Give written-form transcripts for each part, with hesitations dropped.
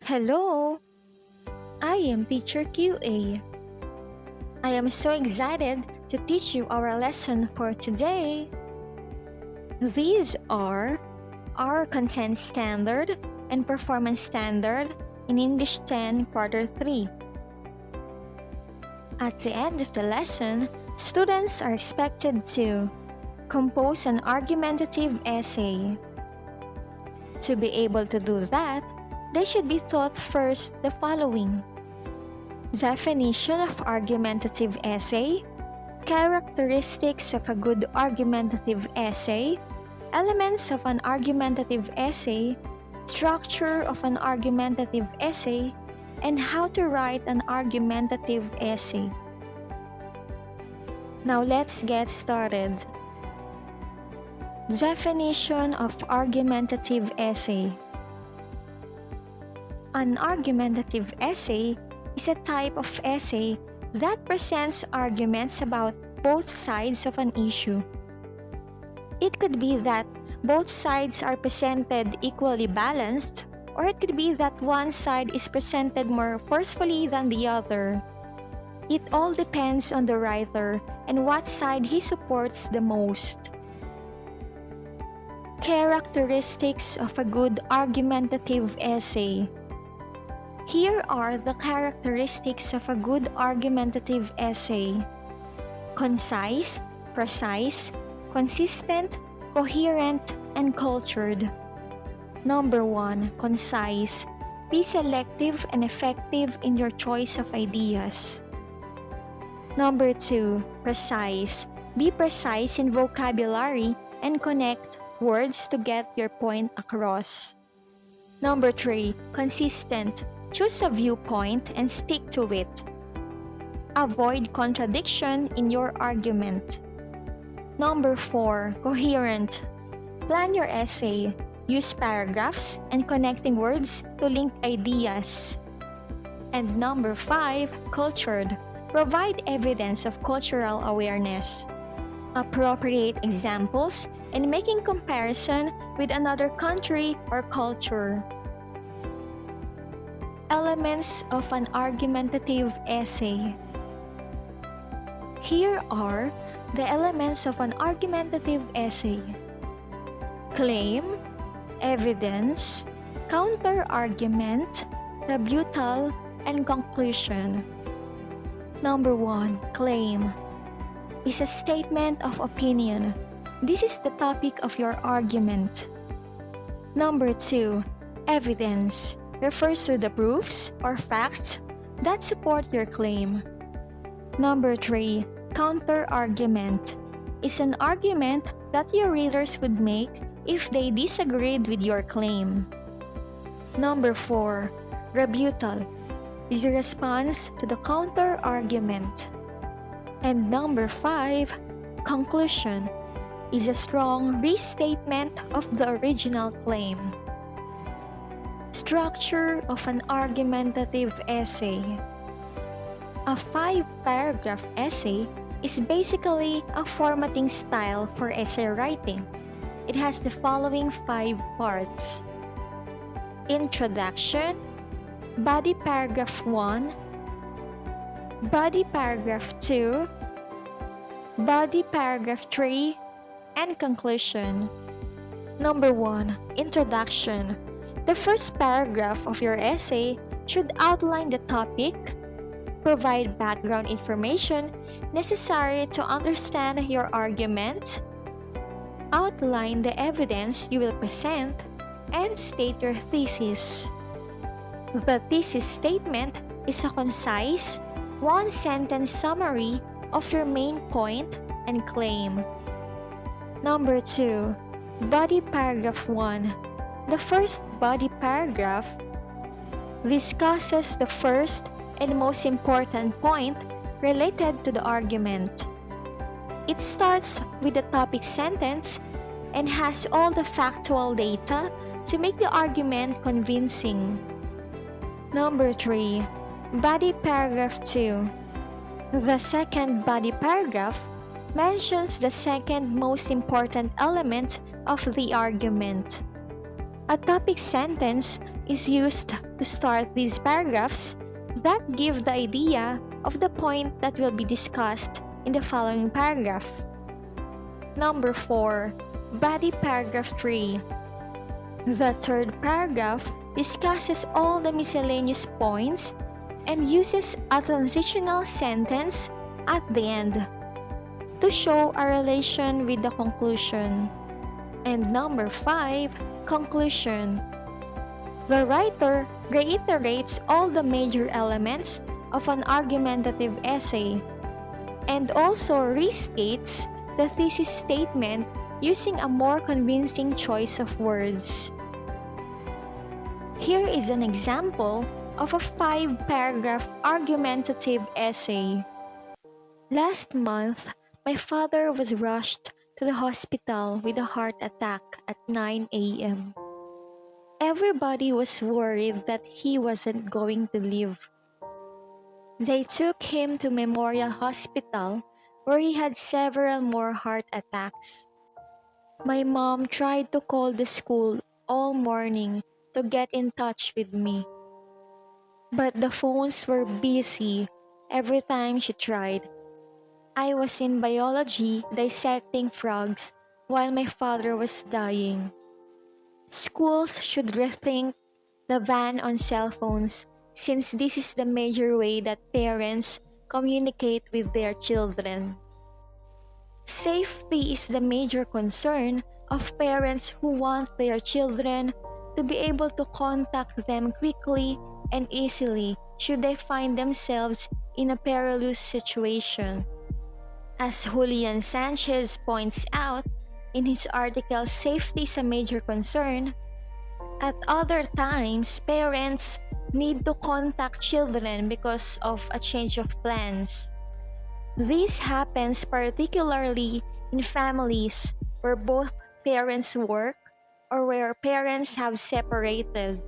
Hello, I am Teacher QA. I am so excited to teach you our lesson for today. These are our Content Standard and Performance Standard in English 10 Quarter 3. At the end of the lesson, students are expected to compose an argumentative essay. To be able to do that, they should be taught first the following: definition of argumentative essay, characteristics of a good argumentative essay, elements of an argumentative essay, structure of an argumentative essay, and how to write an argumentative essay. Now let's get started. Definition of argumentative essay. An argumentative essay is a type of essay that presents arguments about both sides of an issue. It could be that both sides are presented equally balanced, or it could be that one side is presented more forcefully than the other. It all depends on the writer and what side he supports the most. Characteristics of a good argumentative essay. Here are the characteristics of a good argumentative essay: concise, precise, consistent, coherent, and cultured. Number 1. Concise. Be selective and effective in your choice of ideas. Number 2. Precise. Be precise in vocabulary and connect words to get your point across. Number 3. Consistent. Choose a viewpoint and stick to it. Avoid contradiction in your argument. Number 4. Coherent. Plan your essay. Use paragraphs and connecting words to link ideas. And number 5. Cultured. Provide evidence of cultural awareness. Appropriate examples and making comparison with another country or culture. Elements of an argumentative essay. Here are the elements of an argumentative essay: claim, evidence, counterargument, rebuttal, and conclusion. Number 1. Claim is a statement of opinion. This is the topic of your argument. Number 2. Evidence refers to the proofs or facts that support your claim. Number 3. Counterargument is an argument that your readers would make if they disagreed with your claim. Number 4. Rebuttal is a response to the counterargument. And number 5. Conclusion is a strong restatement of the original claim. Structure of an argumentative essay. A 5-paragraph essay is basically a formatting style for essay writing. It has the following 5 parts: introduction, body paragraph 1, body paragraph 2, body paragraph 3, and conclusion. Number 1. Introduction. The first paragraph of your essay should outline the topic, provide background information necessary to understand your argument, outline the evidence you will present, and state your thesis. The thesis statement is a concise, one-sentence summary of your main point and claim. Number 2. Body paragraph 1. The first body paragraph discusses the first and most important point related to the argument. It starts with the topic sentence and has all the factual data to make the argument convincing. Number 3. Body paragraph 2. The second body paragraph mentions the second most important element of the argument. A topic sentence is used to start these paragraphs that give the idea of the point that will be discussed in the following paragraph. Number 4. Body paragraph 3. The third paragraph discusses all the miscellaneous points and uses a transitional sentence at the end to show a relation with the conclusion. And number 5. Conclusion. The writer reiterates all the major elements of an argumentative essay and also restates the thesis statement using a more convincing choice of words. Here is an example of a 5-paragraph argumentative essay. Last month, my father was rushed to the hospital with a heart attack at 9 a.m. Everybody was worried that he wasn't going to live. They took him to Memorial Hospital where he had several more heart attacks. My mom tried to call the school all morning to get in touch with me. But the phones were busy every time she tried. I was in biology dissecting frogs while my father was dying. Schools should rethink the ban on cell phones since this is the major way that parents communicate with their children. Safety is the major concern of parents who want their children to be able to contact them quickly and easily should they find themselves in a perilous situation. As Julian Sanchez points out in his article Safety is a Major Concern, at other times parents need to contact children because of a change of plans. This happens particularly in families where both parents work or where parents have separated.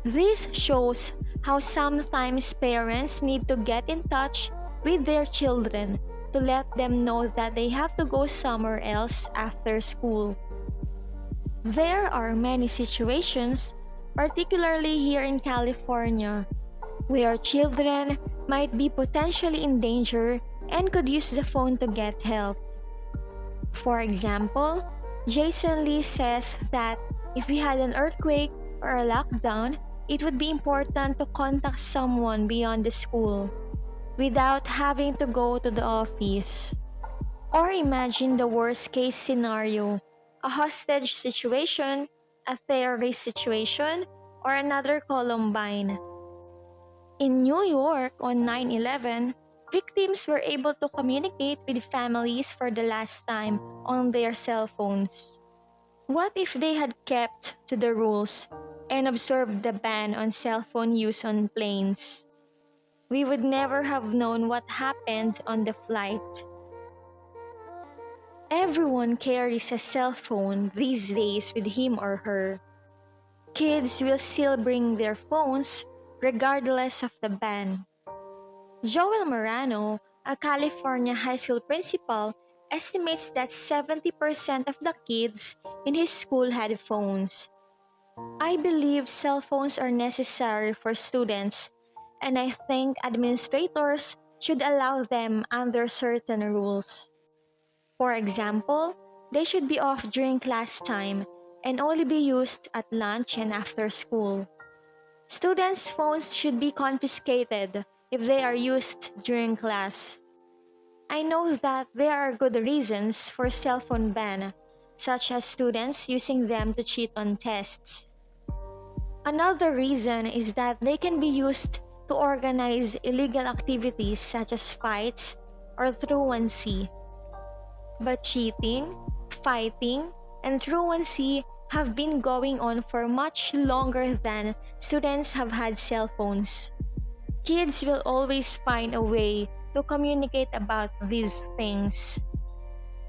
This shows how sometimes parents need to get in touch with their children to let them know that they have to go somewhere else after school. There are many situations, particularly here in California, where children might be potentially in danger and could use the phone to get help. For example, Jason Lee says that if we had an earthquake or a lockdown, it would be important to contact someone beyond the school without having to go to the office. Or imagine the worst case scenario, a hostage situation, a terrorist situation, or another Columbine. In New York on 9/11, victims were able to communicate with families for the last time on their cell phones. What if they had kept to the rules and observed the ban on cell phone use on planes? We would never have known what happened on the flight. Everyone carries a cell phone these days with him or her. Kids will still bring their phones regardless of the ban. Joel Morano, a California high school principal, estimates that 70% of the kids in his school had phones. I believe cell phones are necessary for students, and I think administrators should allow them under certain rules. For example, they should be off during class time and only be used at lunch and after school. Students' phones should be confiscated if they are used during class. I know that there are good reasons for cell phone ban, such as students using them to cheat on tests. Another reason is that they can be used to organize illegal activities such as fights or truancy. But cheating, fighting, and truancy have been going on for much longer than students have had cell phones. Kids will always find a way to communicate about these things.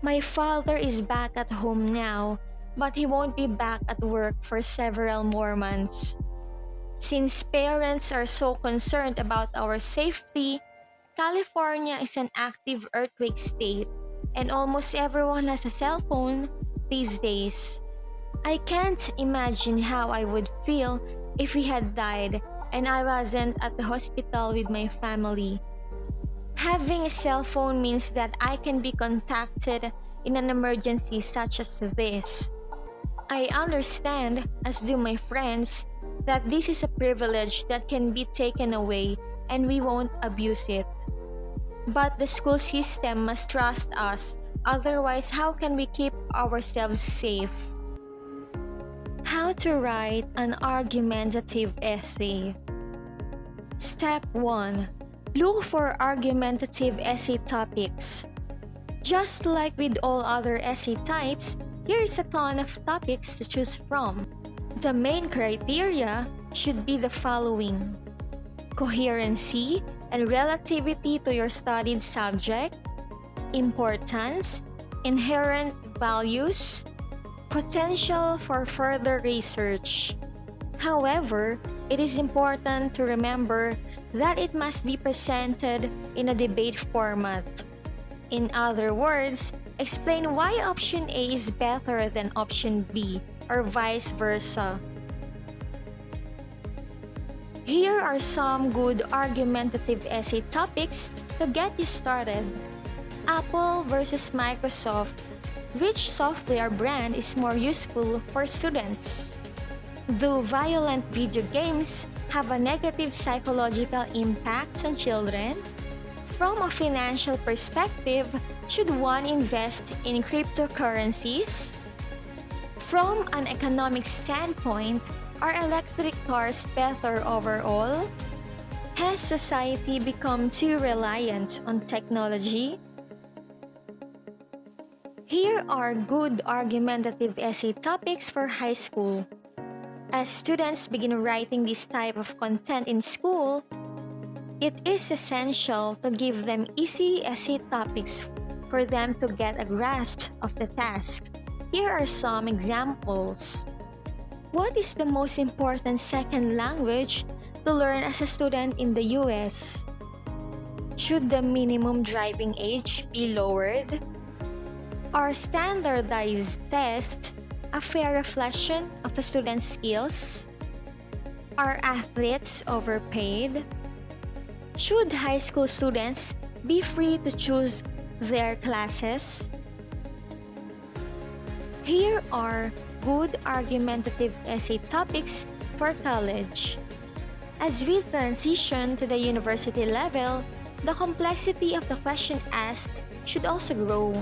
My father is back at home now, but he won't be back at work for several more months. Since parents are so concerned about our safety, California is an active earthquake state, and almost everyone has a cell phone these days. I can't imagine how I would feel if he had died and I wasn't at the hospital with my family. Having a cell phone means that I can be contacted in an emergency such as this. I understand, as do my friends, that this is a privilege that can be taken away and we won't abuse it. But the school system must trust us, otherwise how can we keep ourselves safe? How to write an argumentative essay. Step 1. Look for argumentative essay topics. Just like with all other essay types, here is a ton of topics to choose from. The main criteria should be the following: coherency and relativity to your studied subject, importance, inherent values, potential for further research. However, it is important to remember that it must be presented in a debate format. In other words, explain why option A is better than option B, or vice versa. Here are some good argumentative essay topics to get you started. Apple versus Microsoft. Which software brand is more useful for students? Do violent video games have a negative psychological impact on children? From a financial perspective, should one invest in cryptocurrencies? From an economic standpoint, are electric cars better overall? Has society become too reliant on technology? Here are good argumentative essay topics for high school. As students begin writing this type of content in school, it is essential to give them easy essay topics for them to get a grasp of the task. Here are some examples. What is the most important second language to learn as a student in the US? Should the minimum driving age be lowered? Are standardized tests a fair reflection of a student's skills? Are athletes overpaid? Should high school students be free to choose their classes? Here are good argumentative essay topics for college. As we transition to the university level, the complexity of the question asked should also grow.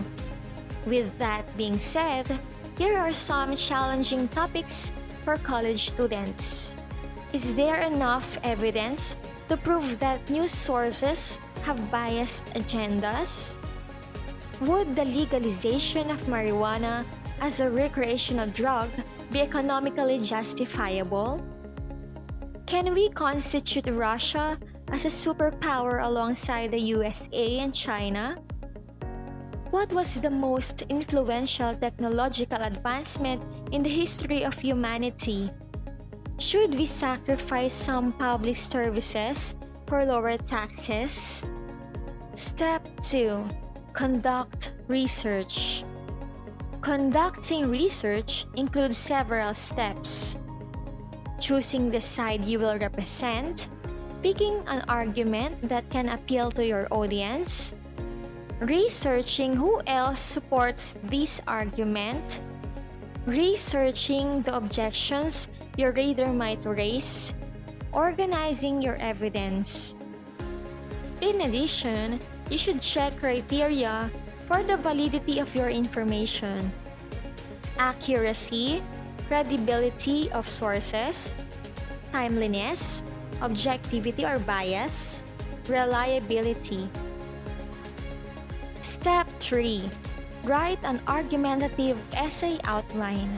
With that being said, here are some challenging topics for college students. Is there enough evidence to prove that news sources have biased agendas? Would the legalization of marijuana as a recreational drug be economically justifiable? Can we constitute Russia as a superpower alongside the USA and China? What was the most influential technological advancement in the history of humanity? Should we sacrifice some public services for lower taxes? Step 2. Conduct research. Conducting research includes several steps: choosing the side you will represent, picking an argument that can appeal to your audience, researching who else supports this argument, researching the objections your reader might raise, organizing your evidence. In addition, you should check criteria for the validity of your information: accuracy, credibility of sources, timeliness, objectivity or bias, reliability. Step 3. Write an argumentative essay outline.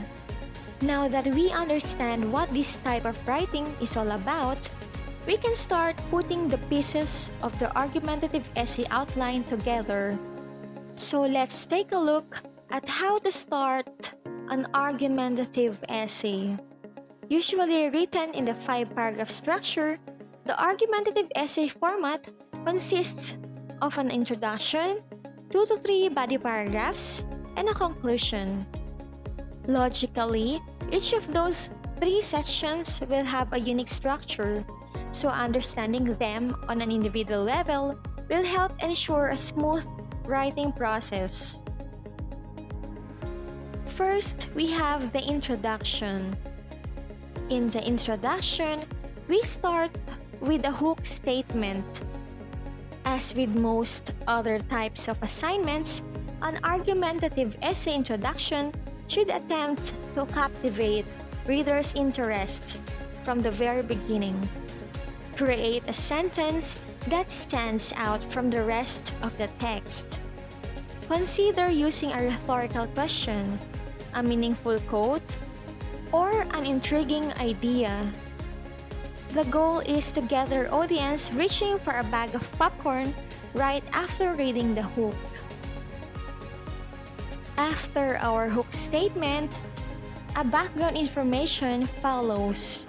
Now that we understand what this type of writing is all about, we can start putting the pieces of the argumentative essay outline together. So let's take a look at how to start an argumentative essay. Usually written in the 5-paragraph structure, the argumentative essay format consists of an introduction, 2 to 3 body paragraphs, and a conclusion. Logically, each of those three sections will have a unique structure, so understanding them on an individual level will help ensure a smooth writing process. First, we have the introduction. In the introduction, we start with a hook statement. As with most other types of assignments, an argumentative essay introduction should attempt to captivate readers' interest from the very beginning. Create a sentence that stands out from the rest of the text. Consider using a rhetorical question, a meaningful quote, or an intriguing idea. The goal is to get your audience reaching for a bag of popcorn right after reading the hook. After our hook statement, a background information follows.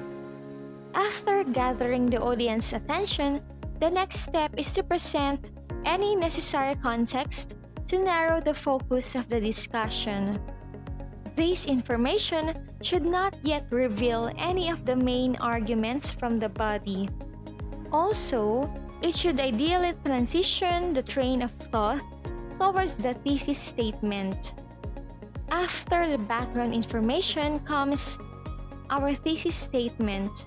After gathering the audience's attention, the next step is to present any necessary context to narrow the focus of the discussion. This information should not yet reveal any of the main arguments from the body. Also, it should ideally transition the train of thought towards the thesis statement. After the background information comes our thesis statement.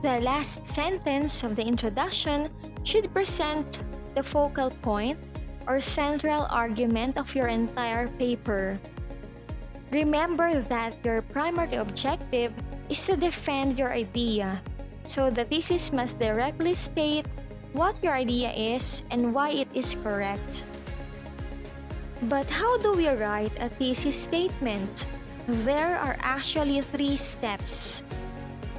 The last sentence of the introduction should present the focal point or central argument of your entire paper. Remember that your primary objective is to defend your idea, so the thesis must directly state what your idea is and why it is correct. But how do we write a thesis statement? There are actually 3 steps.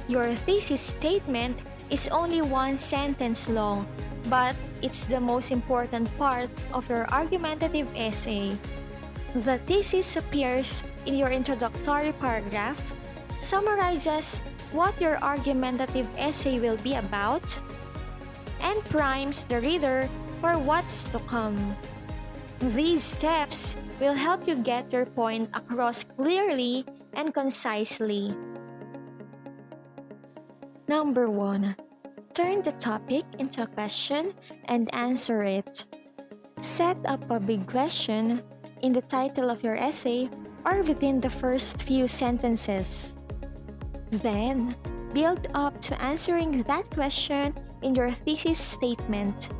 Your thesis statement is only 1 sentence long, but it's the most important part of your argumentative essay. The thesis appears in your introductory paragraph, summarizes what your argumentative essay will be about, and primes the reader for what's to come. These steps will help you get your point across clearly and concisely. Number 1. Turn the topic into a question and answer it. Set up a big question in the title of your essay or within the first few sentences. Then, build up to answering that question in your thesis statement.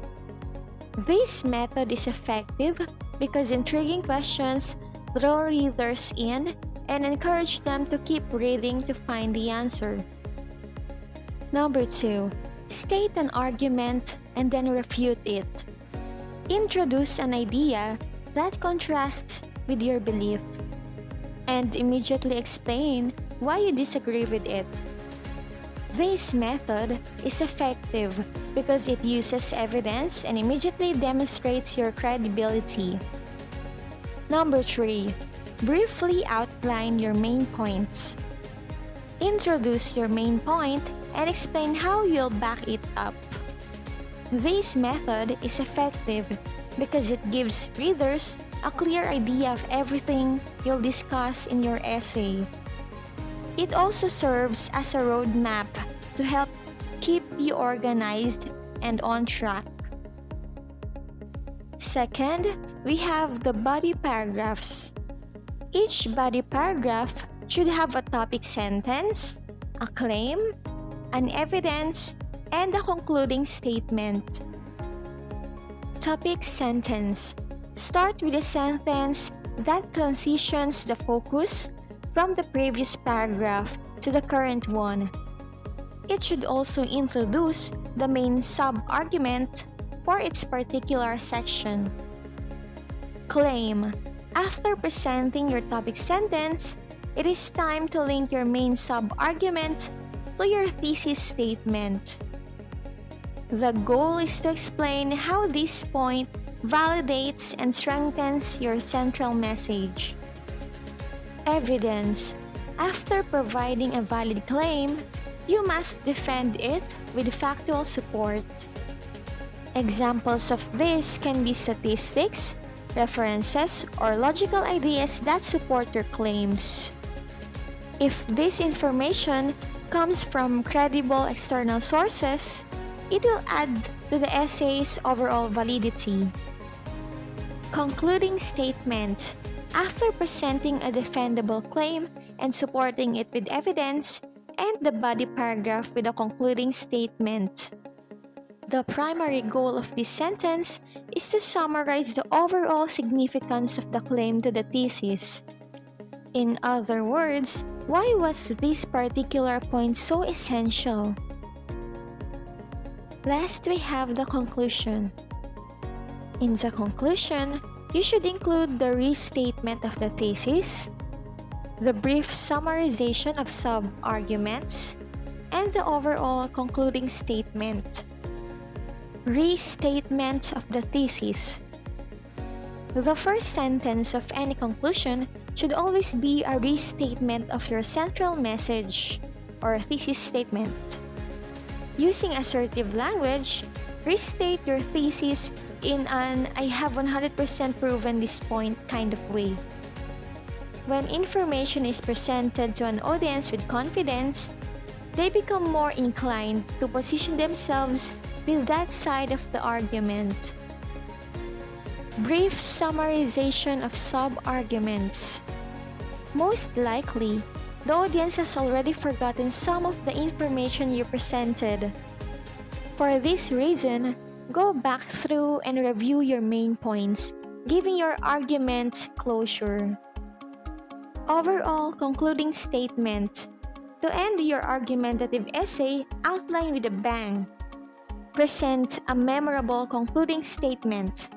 This method is effective because intriguing questions draw readers in and encourage them to keep reading to find the answer. Number 2. State an argument and then refute it. Introduce an idea that contrasts with your belief, and immediately explain why you disagree with it. This method is effective because it uses evidence and immediately demonstrates your credibility. Number 3. Briefly outline your main points. Introduce your main point and explain how you'll back it up. This method is effective because it gives readers a clear idea of everything you'll discuss in your essay. It also serves as a roadmap to help keep you organized and on track. Second, we have the body paragraphs. Each body paragraph should have a topic sentence, a claim, an evidence, and a concluding statement. Topic sentence. Start with a sentence that transitions the focus from the previous paragraph to the current one. It should also introduce the main sub-argument for its particular section. Claim. After presenting your topic sentence, it is time to link your main sub-argument to your thesis statement. The goal is to explain how this point validates and strengthens your central message. Evidence. After providing a valid claim, you must defend it with factual support. Examples of this can be statistics, references, or logical ideas that support your claims. If this information comes from credible external sources, it will add to the essay's overall validity. Concluding statement. After presenting a defendable claim and supporting it with evidence, end the body paragraph with a concluding statement. The primary goal of this sentence is to summarize the overall significance of the claim to the thesis. In other words, why was this particular point so essential? Last, we have the conclusion. In the conclusion, you should include the restatement of the thesis, the brief summarization of sub-arguments, and the overall concluding statement. Restatement of the thesis. The first sentence of any conclusion should always be a restatement of your central message or thesis statement. Using assertive language, restate your thesis in an "I have 100% proven this point" kind of way. When information is presented to an audience with confidence, they become more inclined to position themselves with that side of the argument. Brief summarization of sub-arguments. Most likely, the audience has already forgotten some of the information you presented. For this reason, go back through and review your main points, giving your argument closure. Overall concluding statement. To end your argumentative essay, outline with a bang. Present a memorable concluding statement.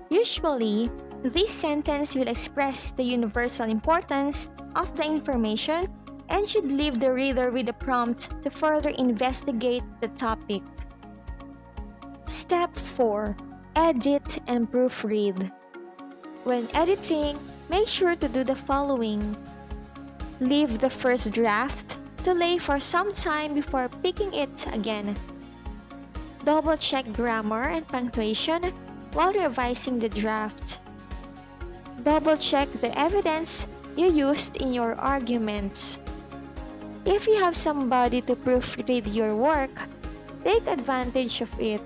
Usually, this sentence will express the universal importance of the information and should leave the reader with a prompt to further investigate the topic. Step 4. Edit and proofread. When editing, make sure to do the following. Leave the first draft to lay for some time before picking it again. Double-check grammar and punctuation while revising the draft. Double-check the evidence you used in your arguments. If you have somebody to proofread your work, take advantage of it.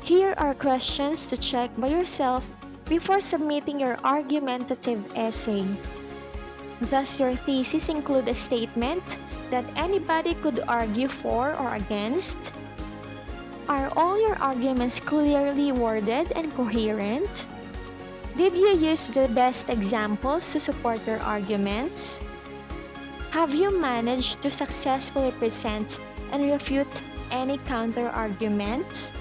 Here are questions to check by yourself before submitting your argumentative essay. Does your thesis include a statement that anybody could argue for or against? Are all your arguments clearly worded and coherent? Did you use the best examples to support your arguments? Have you managed to successfully present and refute any counter-arguments?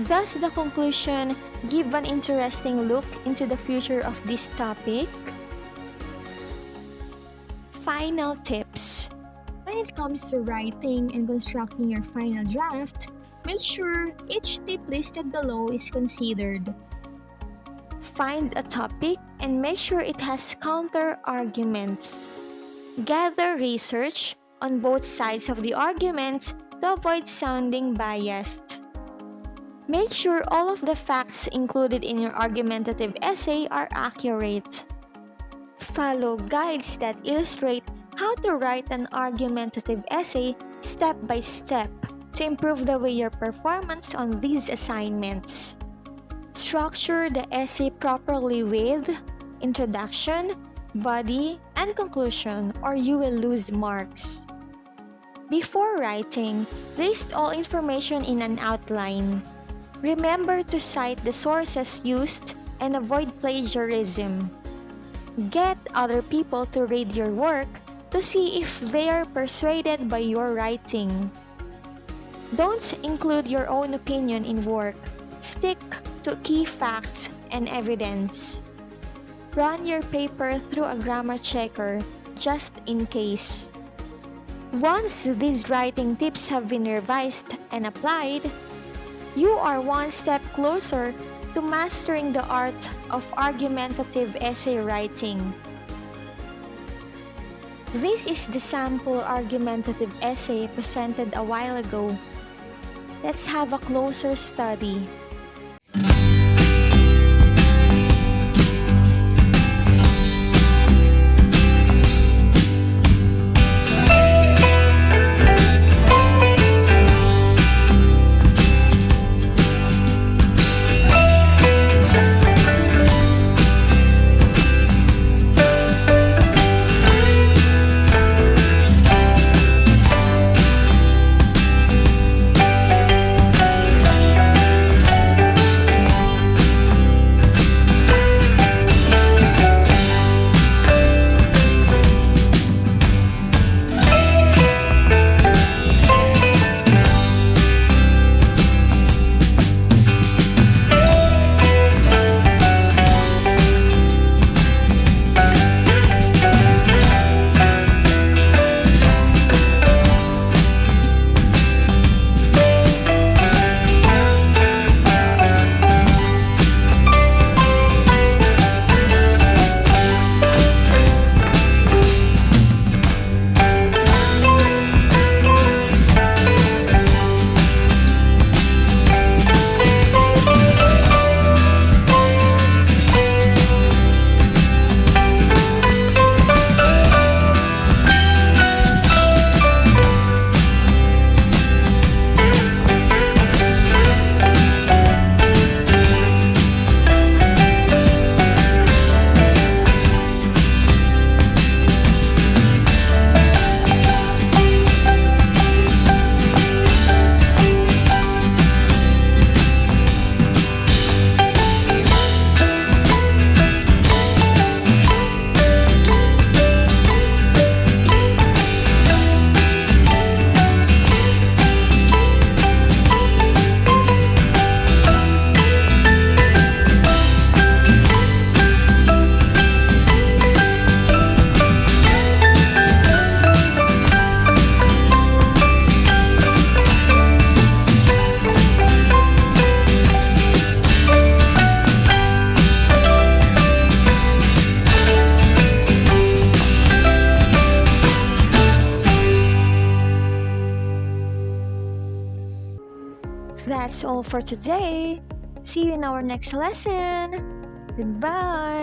Does the conclusion give an interesting look into the future of this topic? Final tips. When it comes to writing and constructing your final draft, make sure each tip listed below is considered. Find a topic and make sure it has counter-arguments. Gather research on both sides of the argument to avoid sounding biased. Make sure all of the facts included in your argumentative essay are accurate. Follow guides that illustrate how to write an argumentative essay step by step to improve the way your performance on these assignments. Structure the essay properly with introduction, body, and conclusion, or you will lose marks. Before writing, list all information in an outline. Remember to cite the sources used and avoid plagiarism. Get other people to read your work to see if they are persuaded by your writing. Don't include your own opinion in work. Stick to key facts and evidence. Run your paper through a grammar checker just in case. Once these writing tips have been revised and applied, you are one step closer to mastering the art of argumentative essay writing. This is the sample argumentative essay presented a while ago. Let's have a closer study. That's all for today. See you in our next lesson. Goodbye.